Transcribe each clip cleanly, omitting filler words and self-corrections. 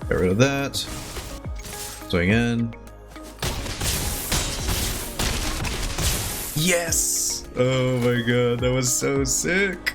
Get rid of that. Swing in. Yes! Oh my god, that was so sick.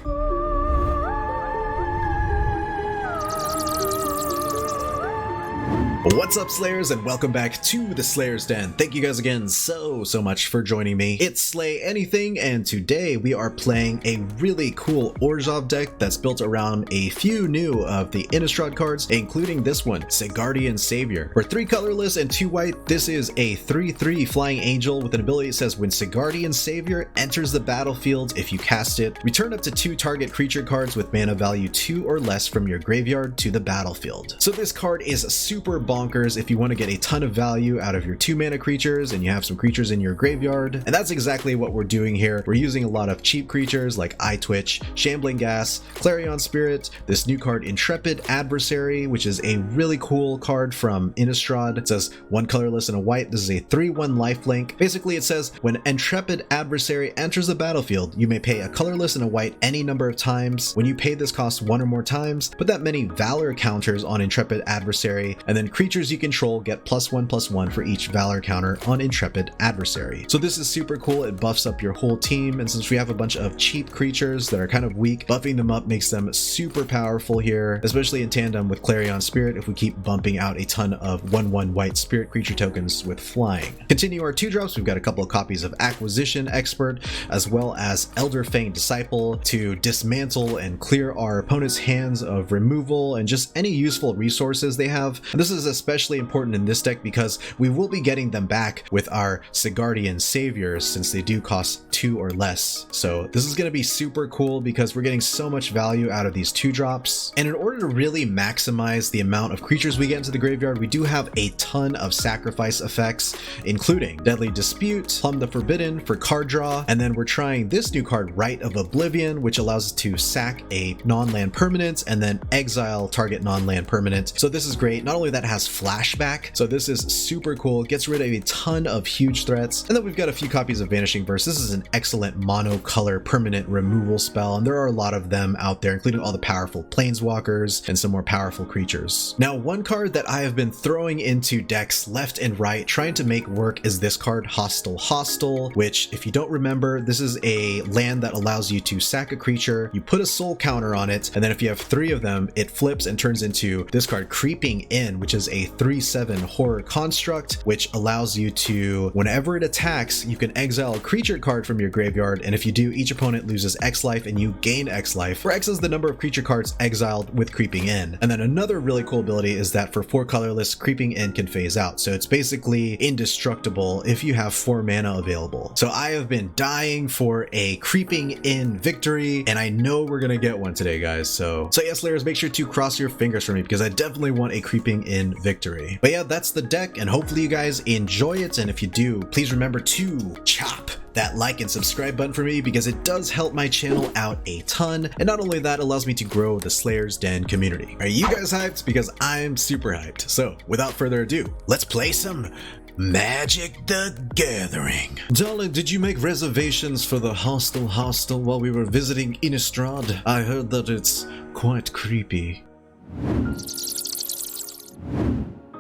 What's up, Slayers, and welcome back to the Slayer's Den. Thank you guys again so much for joining me. It's Slay Anything, and today we are playing a really cool Orzhov deck that's built around a few new of the Innistrad cards, including this one, Sigardian Savior. For 3 colorless and 2 white, this is a 3/3 flying angel with an ability that says when Sigardian Savior enters the battlefield, if you cast it, return up to 2 target creature cards with mana value 2 or less from your graveyard to the battlefield. So this card is super bonkers if you want to get a ton of value out of your 2 mana creatures and you have some creatures in your graveyard, and that's exactly what we're doing here. We're using a lot of cheap creatures like Eyetwitch, Shambling Ghast, Clarion Spirit, this new card Intrepid Adversary, which is a really cool card from Innistrad. It says 1 colorless and a white. This is a 3/1 lifelink. Basically it says when Intrepid Adversary enters the battlefield, you may pay a colorless and a white any number of times. When you pay this cost 1 or more times, put that many Valor counters on Intrepid Adversary, and then creatures you control get +1/+1 for each Valor counter on Intrepid Adversary. So this is super cool. It buffs up your whole team, and since we have a bunch of cheap creatures that are kind of weak, buffing them up makes them super powerful here, especially in tandem with Clarion Spirit if we keep bumping out a ton of 1/1 white spirit creature tokens with flying. Continue our 2-drops. We've got a couple of copies of Acquisition Expert as well as Elderfang Disciple to dismantle and clear our opponent's hands of removal and just any useful resources they have. And this is especially important in this deck because we will be getting them back with our Sigardian Saviors since they do cost 2 or less. So this is going to be super cool because we're getting so much value out of these 2-drops. And in order to really maximize the amount of creatures we get into the graveyard, we do have a ton of sacrifice effects, including Deadly Dispute, Plumb the Forbidden for card draw, and then we're trying this new card, Rite of Oblivion, which allows us to sack a non-land permanent and then exile target non-land permanent. So this is great. Not only that, it has flashback, so this is super cool. Gets rid of a ton of huge threats. And then we've got a few copies of Vanishing Verse. This is an excellent monocolor permanent removal spell, and there are a lot of them out there, including all the powerful planeswalkers and some more powerful creatures. Now, one card that I have been throwing into decks left and right trying to make work is this card, Hostile Hostel, which, if you don't remember, this is a land that allows you to sack a creature, you put a soul counter on it, and then if you have 3 of them, it flips and turns into this card, Creeping In, which is a 3/7 horror construct, which allows you to, whenever it attacks, you can exile a creature card from your graveyard, and if you do, each opponent loses X life and you gain X life, where X is the number of creature cards exiled with Creeping In. And then another really cool ability is that for 4 colorless, Creeping In can phase out, so it's basically indestructible if you have 4 mana available. So I have been dying for a Creeping In victory, and I know we're gonna get one today, guys. So yes, Slayers, make sure to cross your fingers for me because I definitely want a Creeping In victory. But yeah, that's the deck, and hopefully you guys enjoy it, and if you do, please remember to chop that like and subscribe button for me because it does help my channel out a ton, and not only that, allows me to grow the Slayer's Den community. Are you guys hyped? Because I'm super hyped. So without further ado, let's play some Magic the Gathering. Darling, did you make reservations for the Hostile Hostel while we were visiting Innistrad? I heard that it's quite creepy.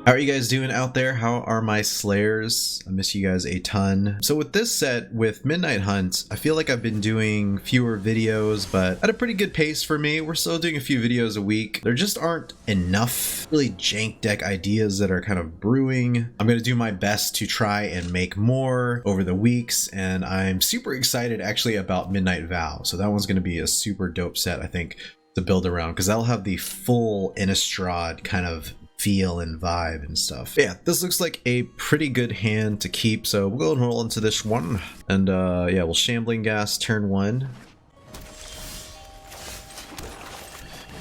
How are you guys doing out there? How are my Slayers? I miss you guys a ton. So with this set, with Midnight Hunt, I feel like I've been doing fewer videos, but at a pretty good pace for me. We're still doing a few videos a week. There just aren't enough really jank deck ideas that are kind of brewing. I'm going to do my best to try and make more over the weeks, and I'm super excited actually about Midnight Vow. So that one's going to be a super dope set, I think, to build around, because that'll have the full Innistrad kind of feel and vibe and stuff. Yeah, this looks like a pretty good hand to keep, so we'll go and roll into this one. And yeah, we'll Shambling Ghast turn 1.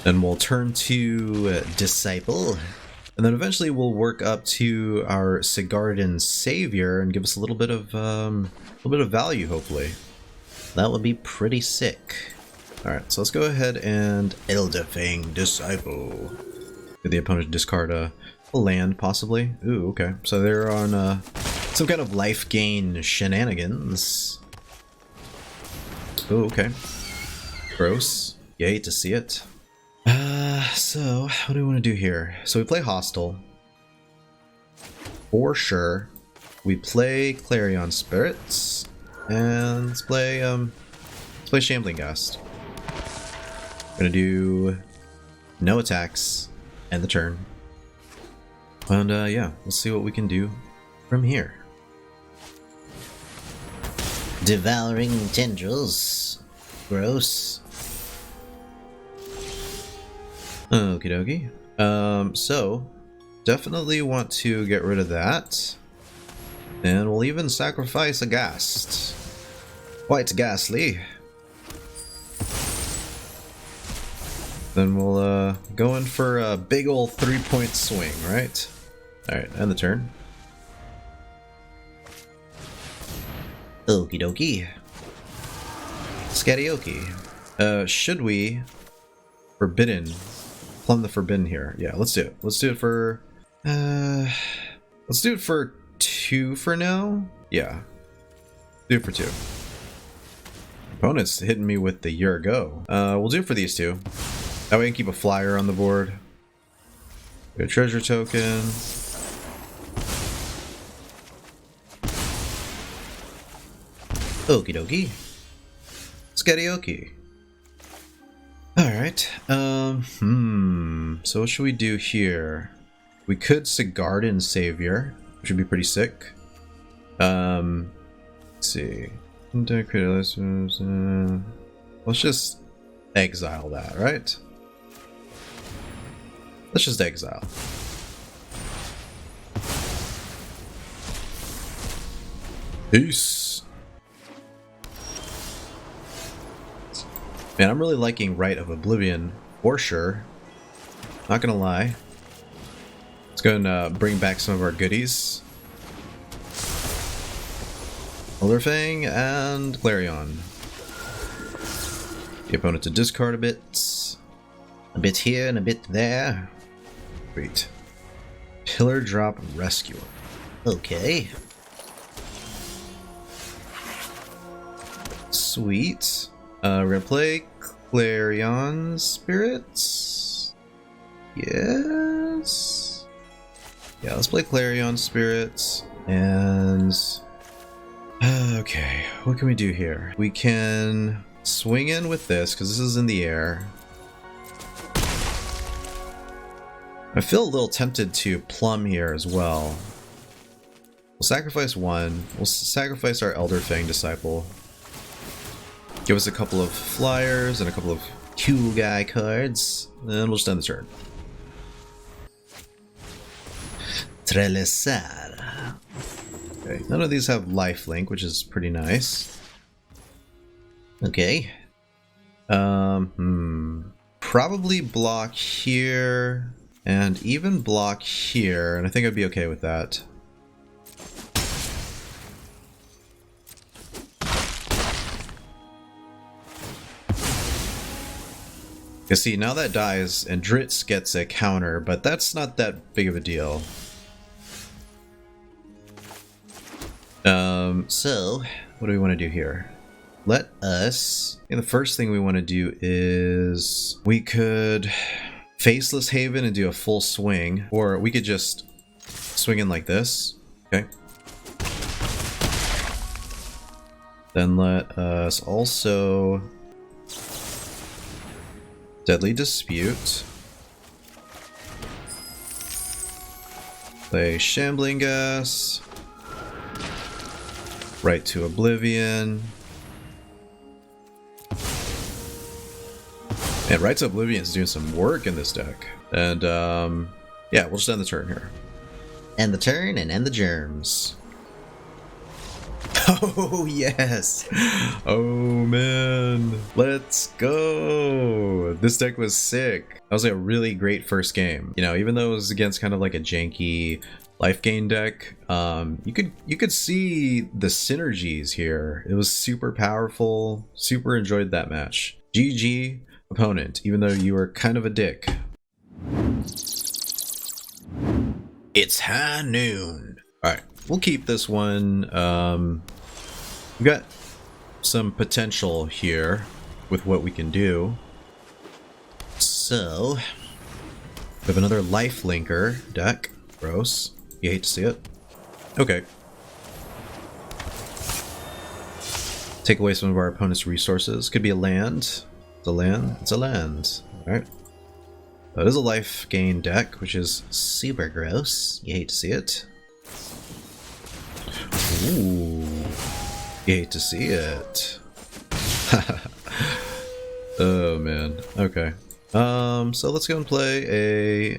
Then we'll turn to Disciple. And then eventually we'll work up to our Sigardian Savior and give us a little bit of value, hopefully. That would be pretty sick. Alright, so let's go ahead and Elderfang Disciple. Did the opponent discard a land, possibly? Ooh, okay. So they're on some kind of life gain shenanigans. Ooh, okay. Gross. You hate to see it. So what do we want to do here? So we play Hostile. For sure. We play Clarion Spirits. And let's play Shambling Ghast. Gonna do no attacks and the turn. And yeah, let's see what we can do from here. Devouring tendrils. Gross. Okie dokie. So definitely want to get rid of that. And we'll even sacrifice a Ghast. Quite ghastly. Then we'll go in for a big ol' 3-point swing, right? Alright, end the turn. Okie dokie. Scatioki. Should we Forbidden? Plumb the Forbidden here. Yeah, let's do it. Let's do it for let's do it for 2 for now. Yeah. Do it for 2. Opponent's hitting me with the year ago. We'll do it for these 2. That way I can keep a flyer on the board. Get a treasure token. Okie dokie. Scatioki. Alright. So what should we do here? We could Sigardian Savior, which would be pretty sick. Let's see. Let's just exile that, right? Let's just exile. Peace. Man, I'm really liking Rite of Oblivion, for sure. Not gonna lie. Let's go and bring back some of our goodies. Elderfang and Clarion. The opponent to discard a bit. A bit here and a bit there. Sweet. Pillar Drop Rescuer. Okay. Sweet. We're gonna play Clarion Spirits. Yes. Yeah, let's play Clarion Spirits. And okay, what can we do here? We can swing in with this because this is in the air. I feel a little tempted to plumb here as well. We'll sacrifice 1. We'll sacrifice our Elderfang Disciple. Give us a couple of flyers and a couple of cool guy cards, and we'll just end the turn. Trellisar. Okay, none of these have lifelink, which is pretty nice. Okay. Probably block here, and even block here, and I think I'd be okay with that. You see, now that dies, and Dritz gets a counter, but that's not that big of a deal. So, what do we want to do here? Let us... the first thing we want to do is... we could Faceless Haven and do a full swing, or we could just swing in like this. Okay. Then let us also... Deadly Dispute. Play Shambling Ghast. Right to Oblivion. And Right to Oblivion is doing some work in this deck. And yeah, we'll just end the turn here. End the turn and end the germs. Oh, yes. Oh, man. Let's go. This deck was sick. That was a really great first game. You know, even though it was against kind of like a janky life gain deck, you could see the synergies here. It was super powerful. Super enjoyed that match. GG, opponent, even though you were kind of a dick. It's high noon. Alright, we'll keep this one. We've got some potential here with what we can do. So, We have another life linker deck. Gross. You hate to see it. Okay. Take away some of our opponent's resources. Could be a land. It's a land. It's a land. Alright. That is a life gain deck, which is super gross. You hate to see it. Ooh. You hate to see it. Oh man. Okay. So let's go and play a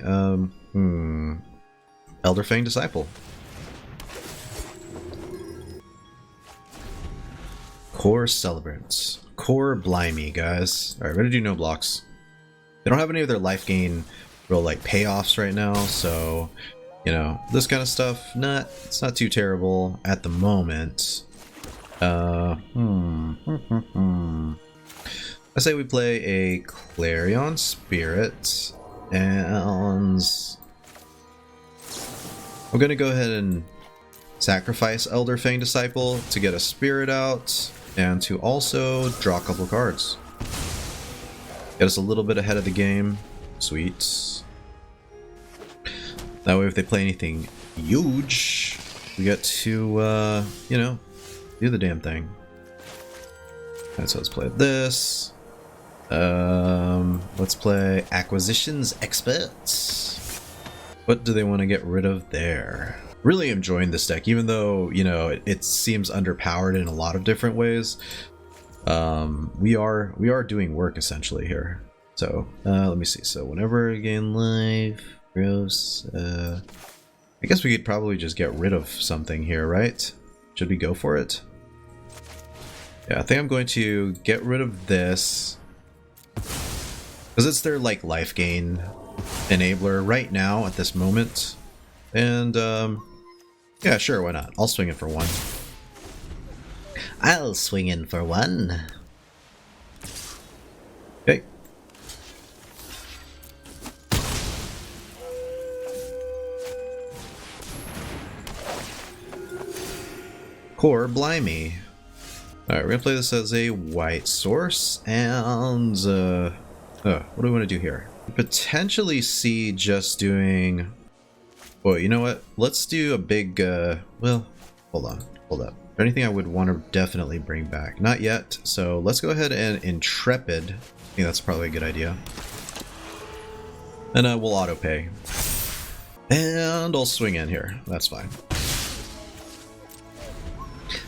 Elderfang Disciple. Core Celebrants. Core Blimey, guys. Alright, we're gonna do no blocks. They don't have any of their life gain real like payoffs right now, so you know, this kind of stuff, it's not too terrible at the moment. I say we play a Clarion Spirit, and I'm gonna go ahead and sacrifice Elderfang Disciple to get a spirit out, and to also draw a couple cards. Get us a little bit ahead of the game. Sweet. That way if they play anything huge, we get to, you know, do the damn thing. Alright, so let's play this. Let's play Acquisitions Experts. What do they want to get rid of there? Really enjoying this deck, even though, you know, it seems underpowered in a lot of different ways. We are doing work essentially here. So let me see. So whenever I gain life, gross. I guess we could probably just get rid of something here, right? Should we go for it? Yeah, I think I'm going to get rid of this because it's their like life gain enabler right now at this moment. And yeah, sure, why not? I'll swing it for one. I'll swing in for one. Okay. Core Blimey. Alright, we're gonna play this as a white source, and what do we want to do here? Potentially see just doing... Well, you know what? Let's do a big, well, hold up. Anything I would want to definitely bring back? Not yet, so let's go ahead and Intrepid. I think that's probably a good idea. And we'll auto pay. And I'll swing in here. That's fine.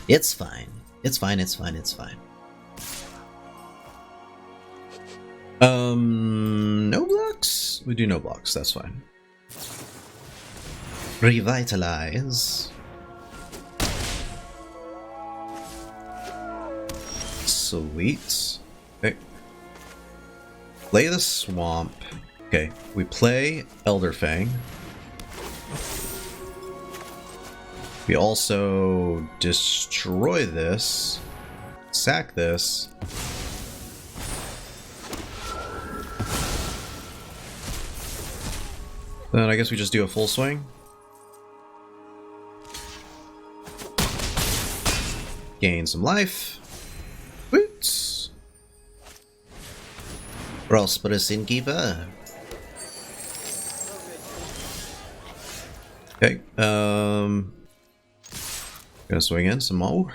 It's fine. It's fine, it's fine, it's fine. No blocks? We do no blocks, that's fine. Revitalize. Sweet. Okay. Play the swamp. Okay, we play Elderfang. We also destroy this, sack this. Then I guess we just do a full swing. Gain some life. Boots. Prosperous Innkeeper. Okay, gonna swing in some more.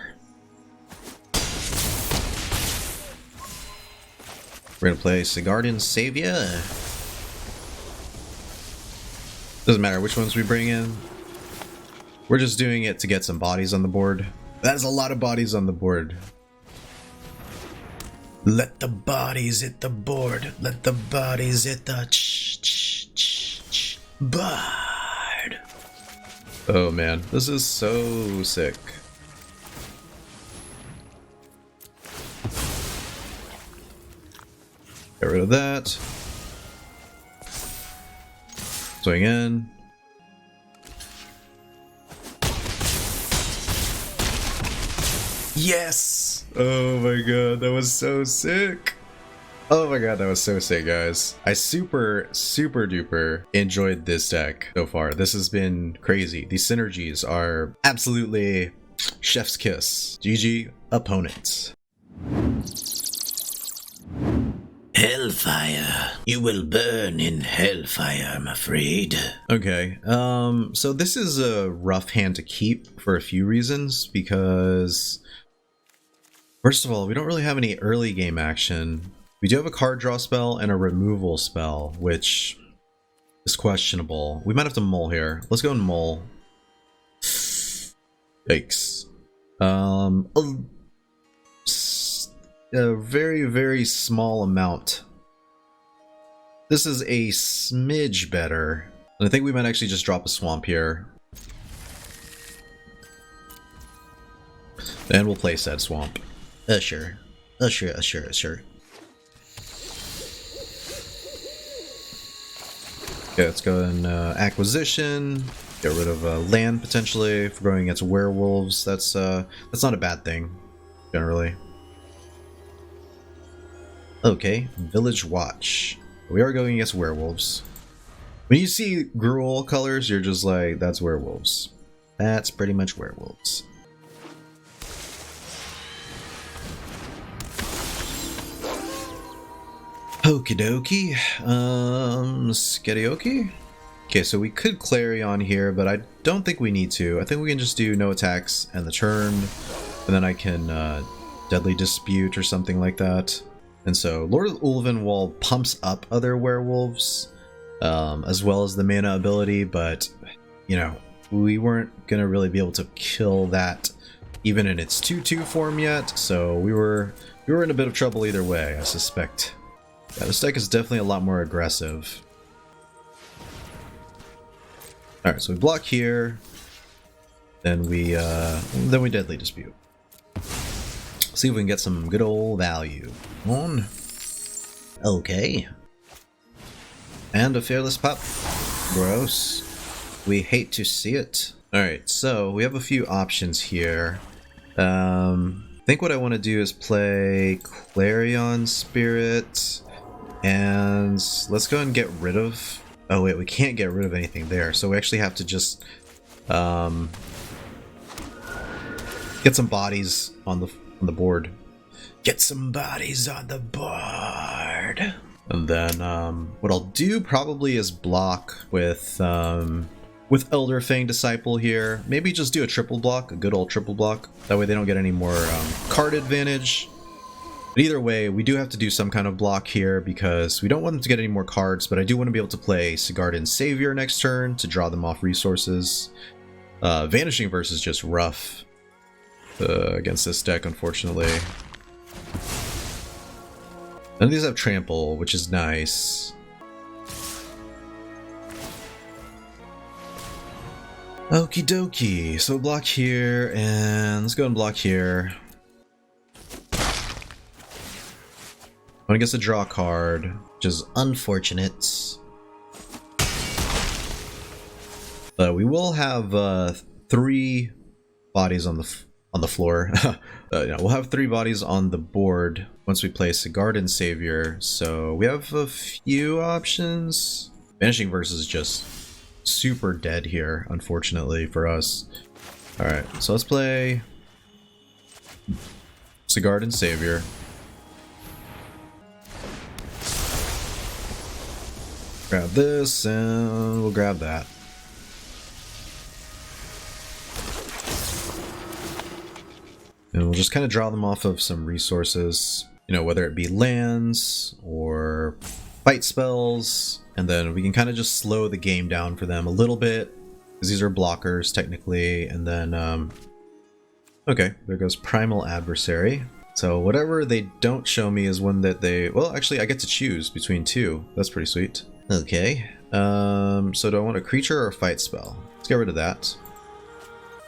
We're gonna play Sigardian Savior. Doesn't matter which ones we bring in. We're just doing it to get some bodies on the board. That's a lot of bodies on the board. Let the bodies hit the board. Let the bodies hit the board. Oh man, this is so sick. Get rid of that. Swing in. Yes! Oh my god, that was so sick. Oh my god, that was so sick, guys. I super duper enjoyed this deck so far. This has been crazy. These synergies are absolutely chef's kiss. GG, opponents. Hellfire. You will burn in hellfire, I'm afraid. Okay, so this is a rough hand to keep for a few reasons, because first of all, we don't really have any early game action. We do have a card draw spell and a removal spell, which is questionable. We might have to mull here. Let's go and mull. Yikes. A very, very small amount. This is a smidge better. And I think we might actually just drop a swamp here. And we'll play said swamp. Sure. Sure. Okay, let's go and acquisition. Get rid of land potentially. If we're going against werewolves, that's not a bad thing, generally. Okay, Village Watch. We are going against werewolves. When you see gruel colors, you're just like, that's werewolves. That's pretty much werewolves. Okie dokie. Sketioki? Okay, so we could Clarion here, but I don't think we need to. I think we can just do no attacks and the turn, and then I can Deadly Dispute or something like that. And so Lord of Ulvenwald pumps up other werewolves, as well as the mana ability, but, you know, we weren't going to really be able to kill that even in its 2/2 form yet, so we were in a bit of trouble either way, I suspect. Yeah, this deck is definitely a lot more aggressive. Alright, so we block here, then we Deadly Dispute. See if we can get some good old value. On. Okay. And a Fearless Pup. Gross. We hate to see it. Alright, so we have a few options here. I think what I want to do is play Clarion Spirit. And let's go and get rid of... Oh wait, we can't get rid of anything there. So we actually have to just get some bodies on the board. Get some bodies on the board. And then what I'll do probably is block with Elderfang Disciple here. Maybe just do a triple block, a good old triple block. That way they don't get any more card advantage. But either way, we do have to do some kind of block here because we don't want them to get any more cards, but I do want to be able to play Sigardian Savior next turn to draw them off resources. Vanishing Verse is just rough against this deck, unfortunately. None of these have trample, which is nice. Okie dokie. So block here, and let's go and block here. I want to get to draw a card, which is unfortunate. But we will have 3 bodies on the floor. Yeah, we'll have 3 bodies on the board once we play Sigardian Savior. So we have a few options. Vanishing Verse is just super dead here, unfortunately for us. Alright, so let's play Sigardian Savior. Grab this, and we'll grab that. And we'll just kind of draw them off of some resources, you know, whether it be lands or fight spells, and then we can kind of just slow the game down for them a little bit, because these are blockers technically, and then, okay, there goes Primal Adversary. So whatever they don't show me is one that they, well, actually I get to choose between 2. That's pretty sweet. Okay, so do I want a creature or a fight spell? Let's get rid of that.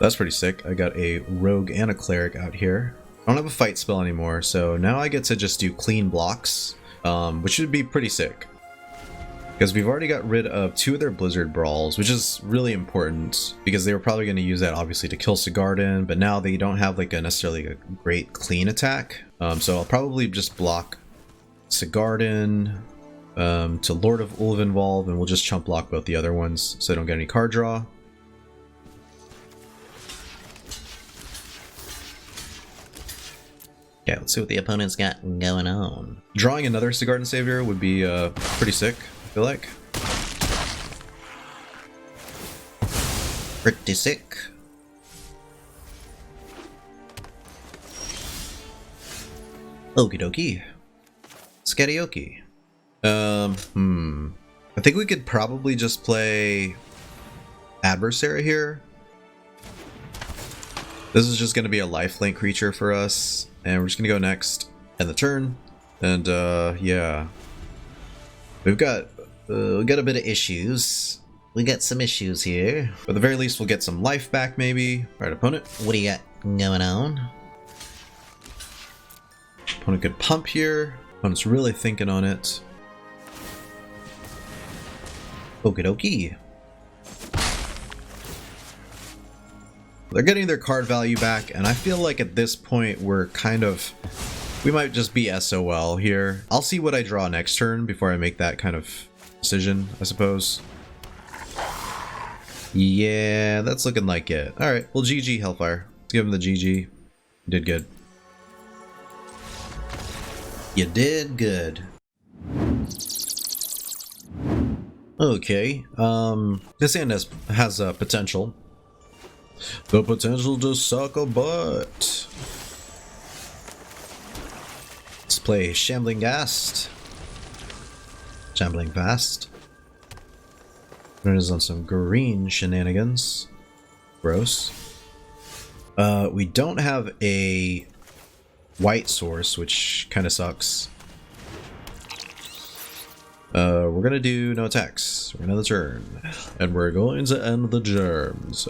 That's pretty sick. I got a rogue and a cleric out here. I don't have a fight spell anymore, so now I get to just do clean blocks, which should be pretty sick. Because we've already got rid of 2 of their Blizzard Brawls, which is really important, because they were probably going to use that obviously to kill Sigardian, but now they don't have like necessarily a great clean attack. So I'll probably just block Sigardian to Lord of Ulvenwald, and we'll just chump block both the other ones so they don't get any card draw. Okay, let's see what the opponent's got going on. Drawing another Sigardian Savior would be pretty sick, I feel like. Pretty sick. Okie dokie. Skadioki. I think we could probably just play Adversary here. This is just going to be a lifelink creature for us, and we're just going to go next end the turn. And yeah, we've got a bit of issues. We got some issues here. But at the very least, we'll get some life back, maybe. All right, opponent. What do you got going on? Opponent could pump here. Opponent's really thinking on it. Okie dokie. They're getting their card value back, and I feel like at this point we're kind of... we might just be SOL here. I'll see what I draw next turn before I make that kind of decision, I suppose. Yeah, that's looking like it. Alright, well GG Hellfire. Let's give him the GG. You did good. You did good. Okay, this hand has potential. The potential to suck a butt. Let's play Shambling Ghast. Shambling Fast. It is on some green shenanigans. Gross. We don't have a white source, which kind of sucks. We're gonna do no attacks. We're gonna end the turn. And we're going to end the germs.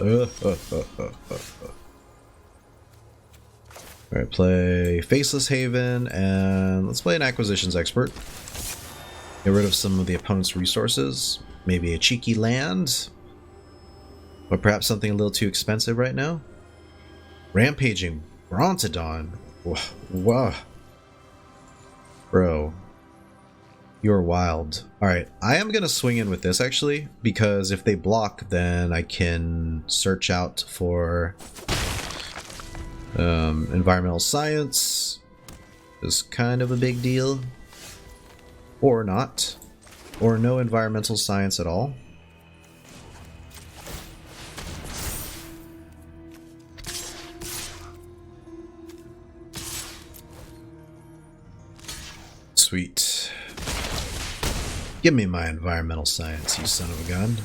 Alright, play Faceless Haven, and let's play an Acquisitions Expert. Get rid of some of the opponent's resources. Maybe a cheeky land. Or perhaps something a little too expensive right now. Rampaging Brontodon. Whoa. Bro. You're wild. Alright, I am going to swing in with this actually, because if they block, then I can search out for environmental science. Is kind of a big deal. Or not. Or no environmental science at all. Sweet. Give me my environmental science, you son of a gun.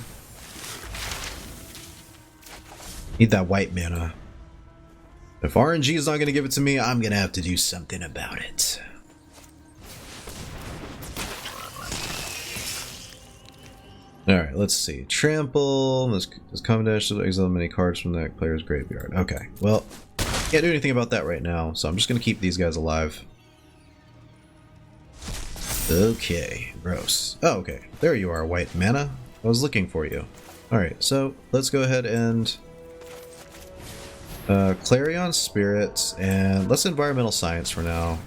Need that white mana. If RNG is not going to give it to me, I'm going to have to do something about it. Alright, let's see. Trample. This common dash to exile many cards from that player's graveyard. Okay, well, can't do anything about that right now, so I'm just going to keep these guys alive. Okay, gross. Oh, okay. There you are, white mana. I was looking for you. Alright, so let's go ahead and Clarion Spirit, and let's environmental science for now.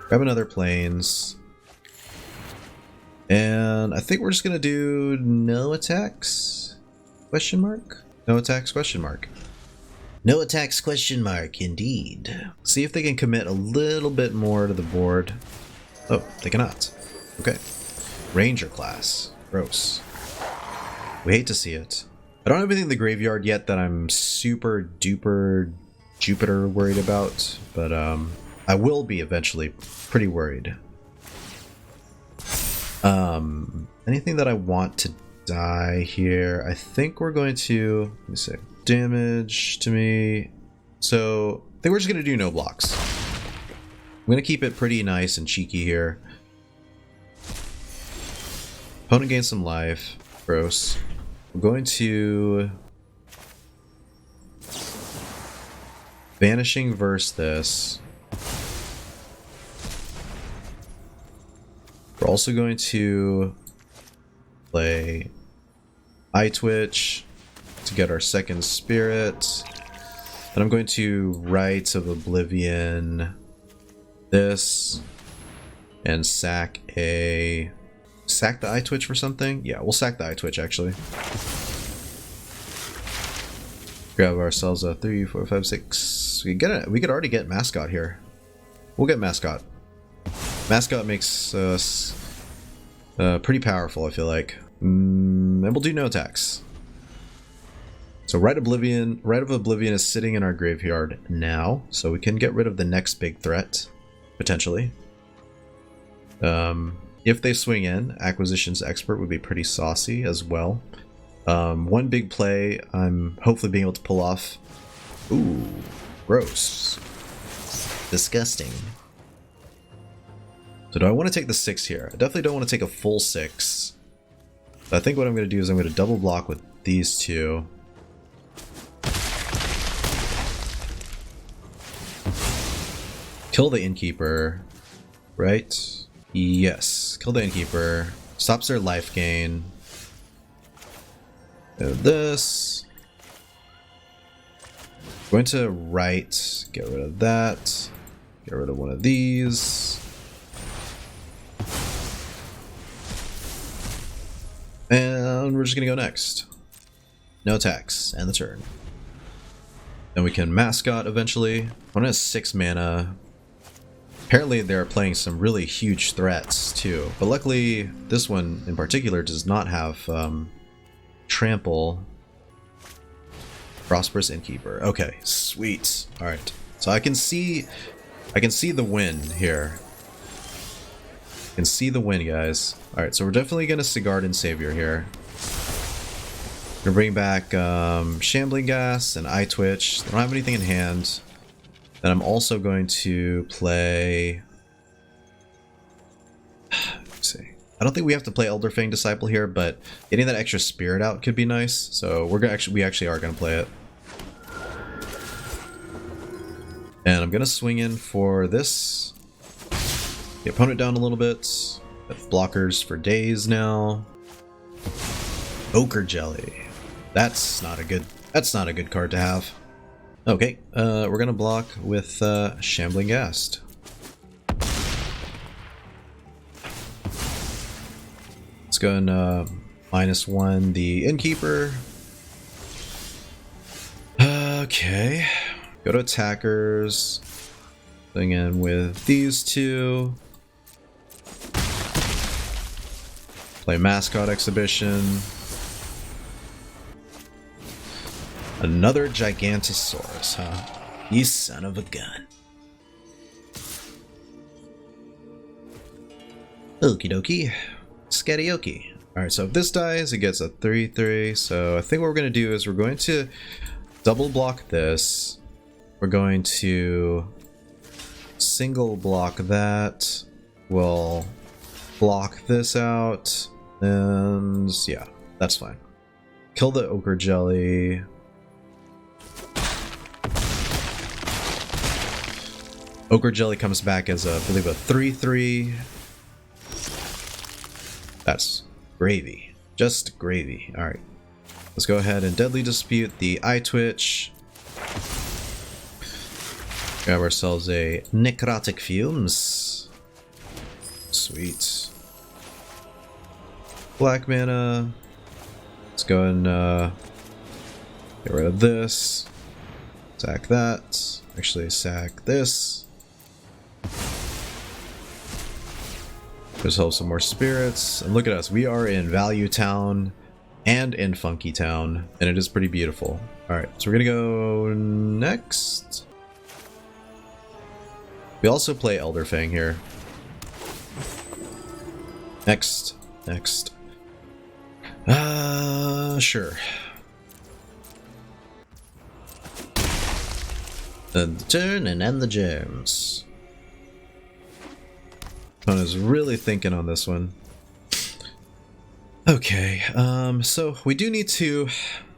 Grab another planes. And I think we're just gonna do no attacks? Question mark? No attacks? Question mark. No attacks? Question mark, indeed. See if they can commit a little bit more to the board. Oh, they cannot. Okay. Ranger class. Gross. We hate to see it. I don't have anything in the graveyard yet that I'm super duper Jupiter worried about, but I will be eventually pretty worried. Anything that I want to die here? I think we're going to, let me see, damage to me. So I think we're just going to do no blocks. I'm going to keep it pretty nice and cheeky here. Opponent gains some life. Gross. We're going to Vanishing Verse this. We're also going to play Eyetwitch to get our second spirit. Then I'm going to Rite of Oblivion this and sack the Eyetwitch for something? Yeah, we'll sack the Eyetwitch actually. Grab ourselves a 3, 4, 5, 6. We could already get mascot here. We'll get mascot. Mascot makes us pretty powerful, I feel like. And we'll do no attacks. So Rite of Oblivion is sitting in our graveyard now, so we can get rid of the next big threat, potentially. If they swing in, Acquisitions Expert would be pretty saucy as well. One big play I'm hopefully being able to pull off. Ooh, gross. Disgusting. So do I want to take the 6 here? I definitely don't want to take a full 6. But I think what I'm going to do is I'm going to double block with these two. Kill the Innkeeper, right? Yes, kill the Innkeeper. Stops their life gain. This. Going to right, get rid of that. Get rid of one of these. And we're just gonna go next. No attacks, and the turn. Then we can mascot eventually. One has 6 mana. Apparently they're playing some really huge threats too, but luckily this one in particular does not have trample. Prosperous Innkeeper. Okay, sweet. All right, so I can see the win here. I can see the win, guys. All right, so we're definitely gonna Sigardian Savior here. We're gonna bring back Shambling Ghast and Eyetwitch. They don't have anything in hand. Then I'm also going to play. Let's see. I don't think we have to play Elderfang Disciple here, but getting that extra spirit out could be nice. So we actually are gonna play it. And I'm gonna swing in for this. The opponent down a little bit. Have blockers for days now. Ochre Jelly. That's not a good card to have. Okay, we're gonna block with Shambling Ghast. Let's go and -1 the Innkeeper. Okay, go to attackers. Going in with these two. Play Mascot Exhibition. Another Gigantosaurus, huh? You son of a gun. Okie dokie. Skadioki. Alright, so if this dies, it gets a 3/3. So I think what we're going to do is we're going to double block this. We're going to single block that. We'll block this out. And yeah, that's fine. Kill the Ochre Jelly. Ochre Jelly comes back as I believe a 3/3. That's gravy. Just gravy. Alright. Let's go ahead and Deadly Dispute the Eyetwitch. Grab ourselves a Necrotic Fumes. Sweet. Black mana. Let's go and get rid of this. Sack that. Actually, sack this. Just hold some more spirits. And look at us. We are in Value Town and in Funky Town. And it is pretty beautiful. Alright, so we're going to go next. We also play Elderfang here. Next. Sure. End the turn and end the gems. I was really thinking on this one. Okay, so we do need to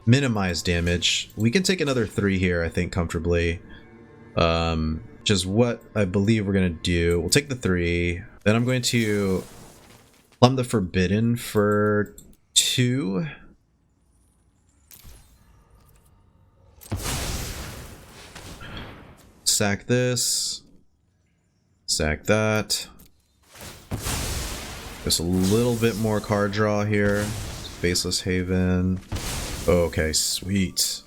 minimize damage. We can take another 3 here, I think, comfortably. Which is what I believe we're gonna do. We'll take the 3. Then I'm going to Plumb the Forbidden for 2. Sack this. Sack that. Just a little bit more card draw here. Faceless Haven. Okay, sweet.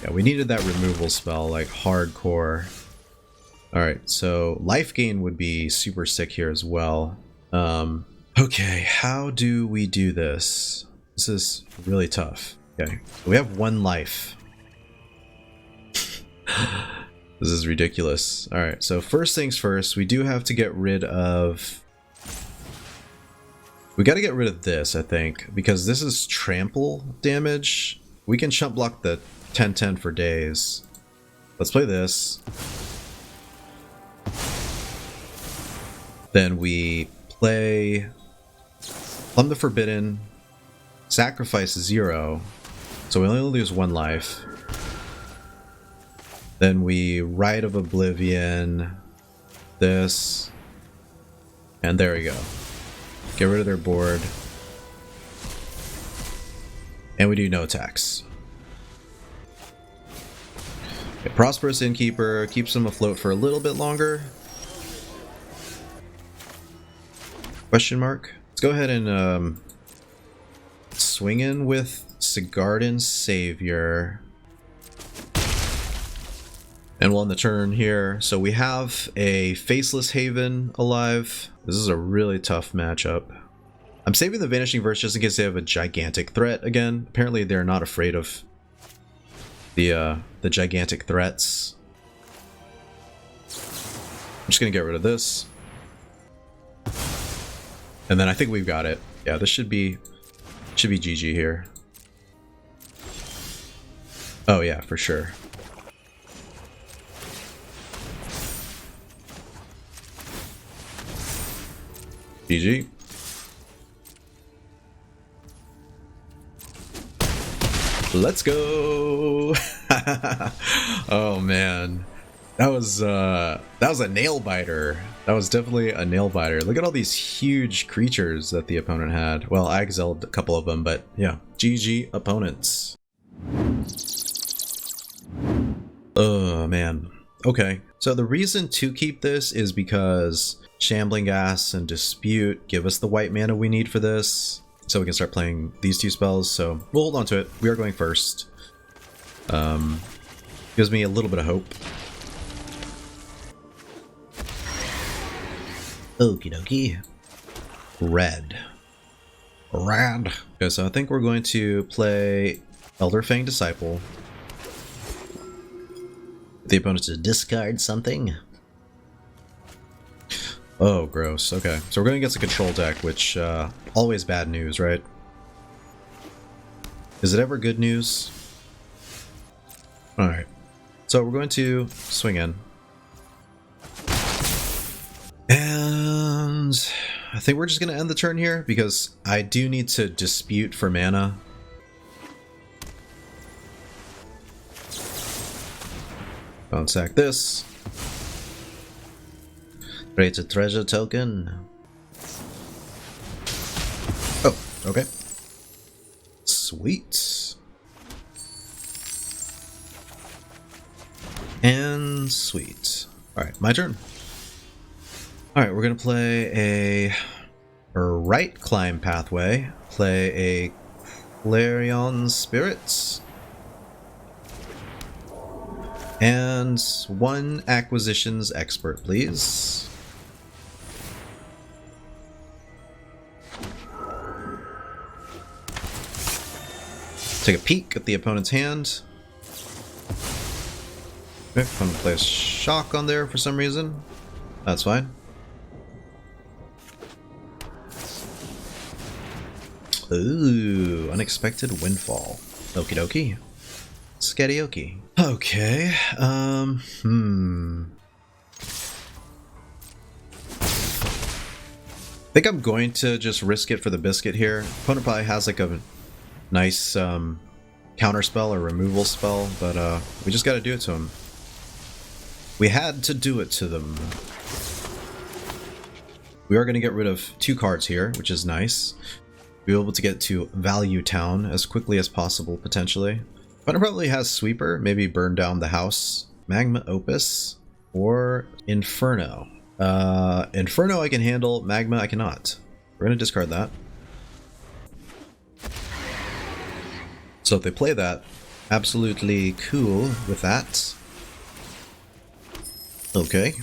Yeah, we needed that removal spell, like hardcore. Alright, so life gain would be super sick here as well. Okay, how do we do this? This is really tough. Okay, we have 1 life. This is ridiculous. Alright, so first things first, we do have to get rid of... We gotta get rid of this, I think, because this is trample damage. We can chump block the 10/10 for days. Let's play this. Then we play Plumb the Forbidden, sacrifice 0, so we only lose 1 life. Then we Rite of Oblivion, this, and there we go. Get rid of their board. And we do no attacks. Okay, Prosperous Innkeeper keeps them afloat for a little bit longer. Question mark? Let's go ahead and swing in with Sigardian Savior. And we'll end the turn here. So we have a Faceless Haven alive. This is a really tough matchup. I'm saving the Vanishing Verse just in case they have a gigantic threat again. Apparently they're not afraid of the gigantic threats. I'm just gonna get rid of this. And then I think we've got it. Yeah, this should be GG here. Oh yeah, for sure. GG. Let's go. Oh man. That was a nail biter. That was definitely a nail biter. Look at all these huge creatures that the opponent had. Well, I exiled a couple of them, but yeah. GG opponents. Oh man. Okay. So the reason to keep this is because Shambling Ghast and Dispute give us the white mana we need for this. So we can start playing these 2 spells. So we'll hold on to it. We are going first. Gives me a little bit of hope. Okie dokie. Red. Rad. Okay, so I think we're going to play Elderfang Disciple. The opponent to discard something. Oh, gross. Okay, so we're going against a control deck, which, always bad news, right? Is it ever good news? Alright. So we're going to swing in. And I think we're just going to end the turn here, because I do need to dispute for mana. Don't sack this. Create a treasure token. Oh, okay. Sweet. And sweet. Alright, my turn. Alright, we're gonna play a Brightclimb Pathway. Play a Clarion Spirit. And 1 Acquisitions Expert, please. Take a peek at the opponent's hand. Okay, I'm gonna play a shock on there for some reason. That's fine. Ooh, unexpected windfall. Okie dokie. Skadioki. Okay, I think I'm going to just risk it for the biscuit here. Opponent probably has like a nice counter spell or removal spell, but we just gotta do it to him. We had to do it to them. We are gonna get rid of 2 cards here, which is nice. Be able to get to Value Town as quickly as possible, potentially. Opponent probably has Sweeper, maybe burn down the house. Magma Opus or Inferno. Inferno I can handle, Magma I cannot. We're gonna discard that. So if they play that, Absolutely cool with that. Okay.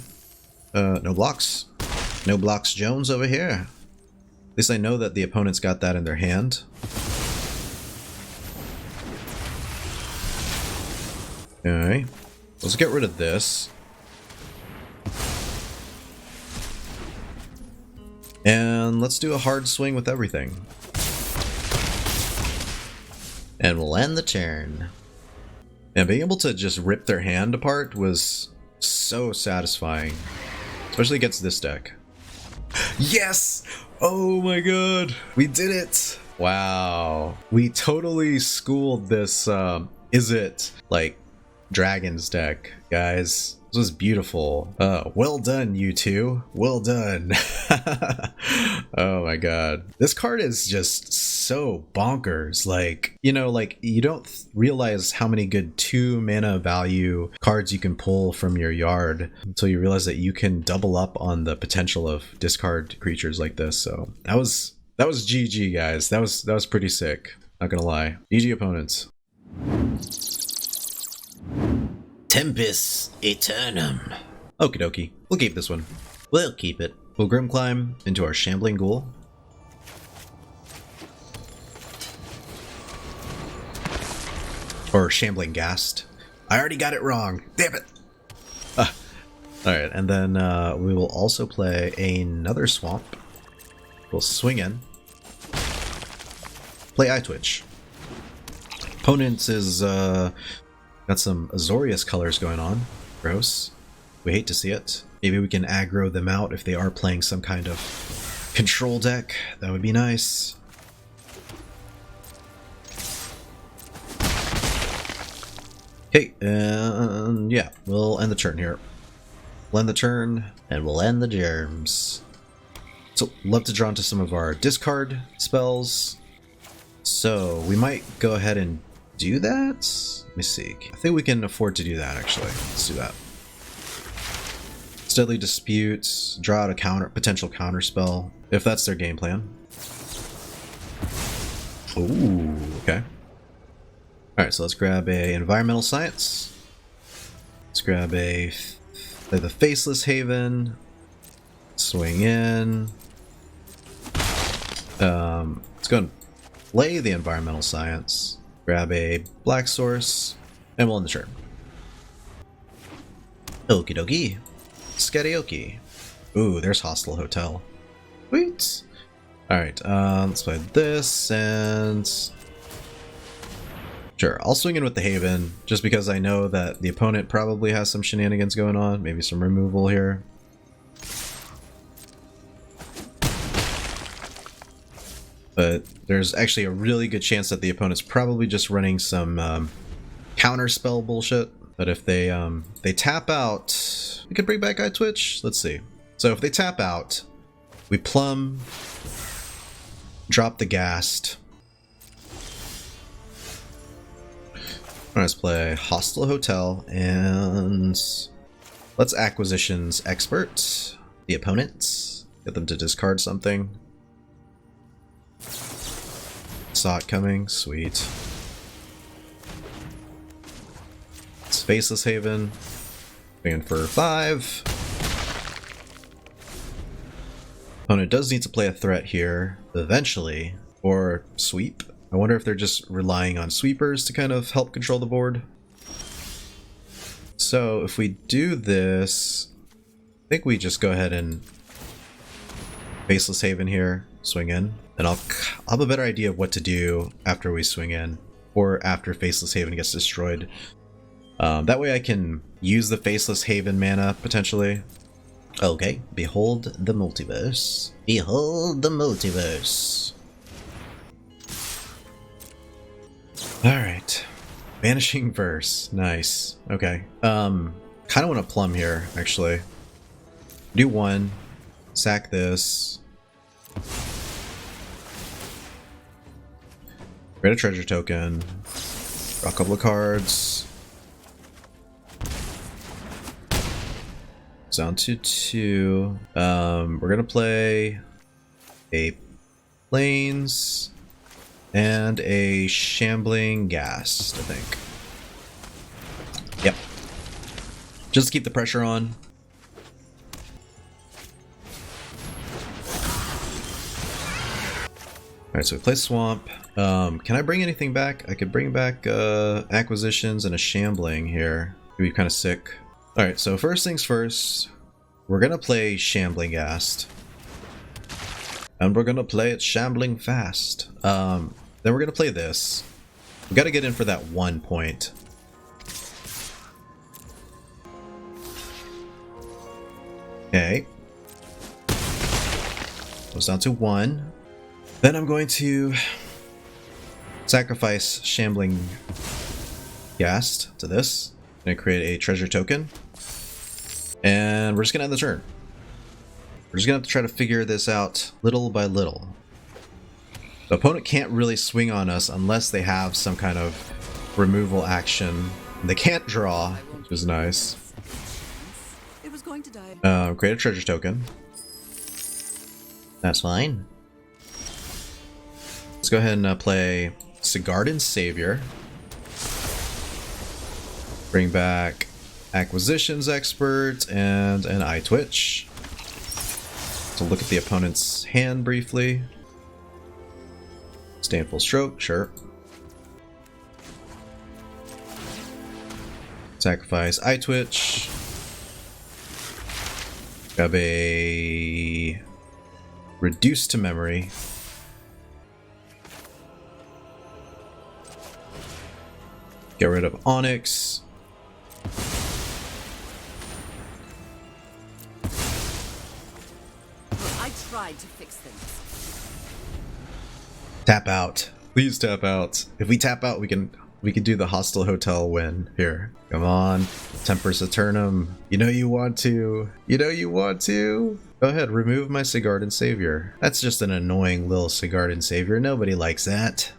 No blocks. No blocks Jones over here. At least I know that the opponent's got that in their hand. Okay. Let's get rid of this. And let's do a hard swing with everything. And we'll end the turn. And being able to just rip their hand apart was so satisfying. Especially against this deck. Yes! Oh my god! We did it! Wow. We totally schooled this, is it, like, Dragons deck, guys. This was beautiful. Well done, you two. Well done. Oh my god. This card is just so bonkers. Like, you know, like, you don't realize how many good 2 mana value cards you can pull from your yard until you realize that you can double up on the potential of discard creatures like this. So that was GG, guys. That was pretty sick. Not gonna lie. GG opponents. Tempest Eternum. Okie dokie. We'll keep this one. We'll keep it. We'll Grimclimb into our Shambling Ghoul. Or Shambling Ghast. I already got it wrong. Damn it. Alright, and then we will also play another Swamp. We'll swing in. Play Eyetwitch. Opponent is got some Azorius colors going on. Gross. We hate to see it. Maybe we can aggro them out if they are playing some kind of control deck. That would be nice. Okay, and yeah, we'll end the turn here. We'll end the turn, and we'll end the germs. So, love to draw into some of our discard spells. So, we might go ahead and do that? Let me see. I think we can afford to do that, actually. Let's do that. Steadily Dispute, draw out a potential counter spell, if that's their game plan. Ooh, okay. Alright, so let's grab a Environmental Science. Let's grab the Faceless Haven. Swing in. Let's go and play the Environmental Science. Grab a Black Source, and we'll end the turn. Okie dokie. Skadioki. Ooh, there's Hostile Hotel. Sweet. Alright, let's play this, and sure, I'll swing in with the Haven, just because I know that the opponent probably has some shenanigans going on, maybe some removal here. But there's actually a really good chance that the opponent's probably just running some counter spell bullshit. But if they tap out, we could bring back Eyetwitch. Let's see. So if they tap out, we Plumb, drop the Ghast. Let's play Hostile Hotel, and let's Acquisitions Expert the opponent. Get them to discard something. Saw it coming. Sweet. It's Faceless Haven. Going for 5. Opponent does need to play a threat here eventually, or sweep. I wonder if they're just relying on sweepers to kind of help control the board. So if we do this, I think we just go ahead and Faceless Haven here, swing in, and I'll have a better idea of what to do after we swing in, or after Faceless Haven gets destroyed. That way I can use the Faceless Haven mana, potentially. Okay, behold the multiverse. Behold the multiverse. Alright. Vanishing Verse. Nice. Okay. Kind of want to Plumb here, actually. Do 1. Sack this. Create a treasure token. Draw a couple of cards. Down to 2. We're gonna play a Plains and a Shambling Ghast, I think. just to keep the pressure on. Alright, so we play Swamp. Can I bring anything back? I could bring back Acquisitions and a Shambling here. It'd be kind of sick. Alright, so first things first, we're gonna play Shambling Ghast. And we're gonna play it Shambling fast. Then we're gonna play this. We gotta get in for that 1 point. Okay. Goes down to 1. Then I'm going to sacrifice Shambling Ghast to this. I'm going to create a treasure token. And we're just going to end the turn. We're just going to have to try to figure this out little by little. The opponent can't really swing on us unless they have some kind of removal action. They can't draw, which is nice. It was going to die. Create a treasure token. That's fine. Let's go ahead and play Sigardian Savior. Bring back Acquisitions Expert and an Eyetwitch. So look at the opponent's hand briefly. Stay in full stroke, sure. Sacrifice Eyetwitch. Grab a Reduce to Memory. Get rid of Onyx. I tried to fix things. Tap out. Please tap out. If we tap out, we can do the Hostile Hotel win here. Come on. Temper Saturnum. You know you want to. You know you want to. Go ahead, remove my Sigardian Savior. That's just an annoying little Sigardian Savior. Nobody likes that.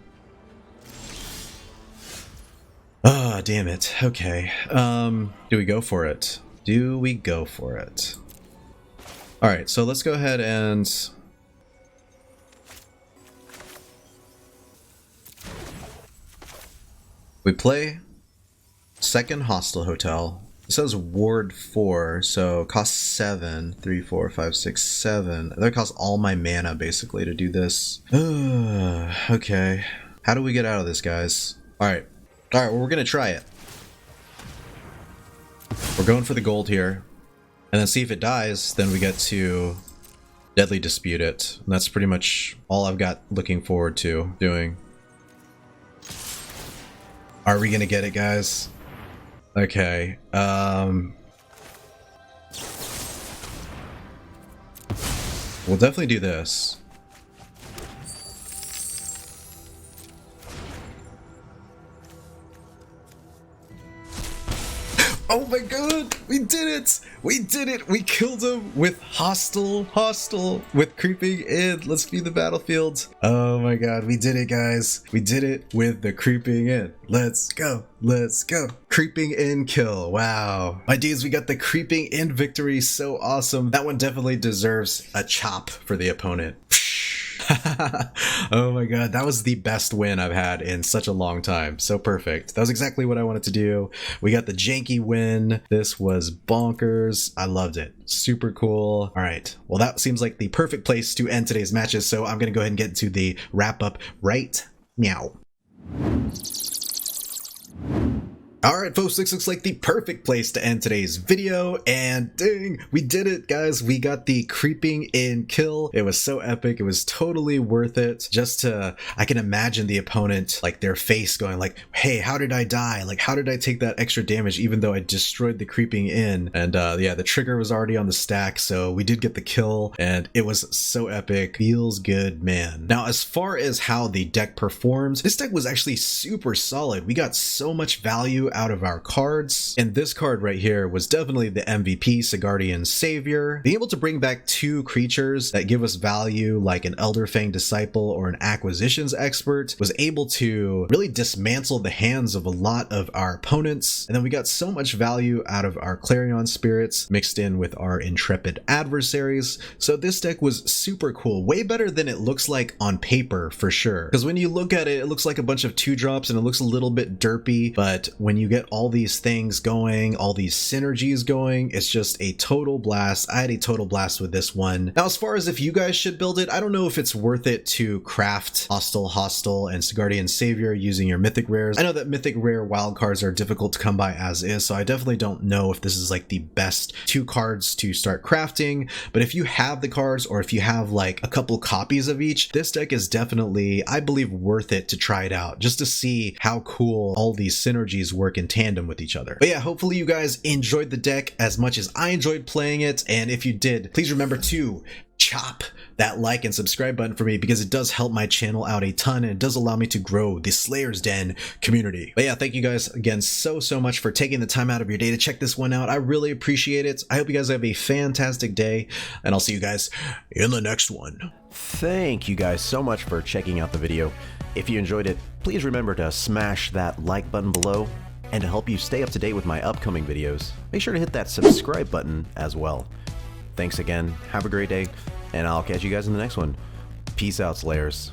Ah, oh, damn it. Okay. Do we go for it? Do we go for it? Alright, so let's go ahead and we play second Hostile Hotel. It says Ward 4, so costs 7. 3, 4, 5, 6, 7. That costs all my mana basically to do this. Okay. How do we get out of this, guys? Alright. Alright, well, we're gonna try it. We're going for the gold here. And then see if it dies, then we get to Deadly Dispute it. And that's pretty much all I've got looking forward to doing. Are we gonna get it, guys? Okay. We'll definitely do this. Oh my god, we did it! We did it! We killed him with Hostile, with Creeping In. Let's view the battlefield. Oh my god, we did it, guys. We did it with the Creeping In. Let's go, let's go. Creeping In kill, wow. My dudes, we got the Creeping In victory, so awesome. That one definitely deserves a chop for the opponent. Oh my god, that was the best win I've had in such a long time. So perfect. That was exactly what I wanted to do. We got the janky win. This was bonkers. I loved it. Super cool. All right. Well, that seems like the perfect place to end today's matches. So I'm going to go ahead and get into the wrap up right now. Alright folks, this looks like the perfect place to end today's video, and dang, we did it, guys. We got the Creeping In kill. It was so epic. It was totally worth it. Just to, I can imagine the opponent, like their face going like, hey, how did I die? Like, how did I take that extra damage even though I destroyed the Creeping In? And yeah, the trigger was already on the stack, so we did get the kill, and it was so epic. Feels good, man. Now, as far as how the deck performs, this deck was actually super solid. We got so much value out of our cards, and this card right here was definitely the MVP, Sigardian Savior. Being able to bring back 2 creatures that give us value like an Elderfang Disciple or an Acquisitions Expert was able to really dismantle the hands of a lot of our opponents. And then we got so much value out of our Clarion Spirits mixed in with our Intrepid Adversaries. So this deck was super cool, way better than it looks like on paper for sure. Because when you look at it, it looks like a bunch of 2-drops and it looks a little bit derpy, but when you get all these things going, all these synergies going, it's just a total blast. I had a total blast with this one. Now, as far as if you guys should build it, I don't know if it's worth it to craft Hostile Hostel and Sigardian Savior using your mythic rares. I know that mythic rare wild cards are difficult to come by as is, so I definitely don't know if this is like the best 2 cards to start crafting, but if you have the cards or if you have like a couple copies of each, this deck is definitely, I believe, worth it to try it out just to see how cool all these synergies work in tandem with each other. But yeah, hopefully you guys enjoyed the deck as much as I enjoyed playing it, and if you did, please remember to chop that like and subscribe button for me, because it does help my channel out a ton and it does allow me to grow the Slayer's Den community. But yeah, thank you guys again so much for taking the time out of your day to check this one out. I really appreciate it. I hope you guys have a fantastic day, and I'll see you guys in the next one. Thank you guys so much for checking out the video. If you enjoyed it, please remember to smash that like button below, and to help you stay up to date with my upcoming videos, make sure to hit that subscribe button as well. Thanks again, have a great day, and I'll catch you guys in the next one. Peace out, Slayers.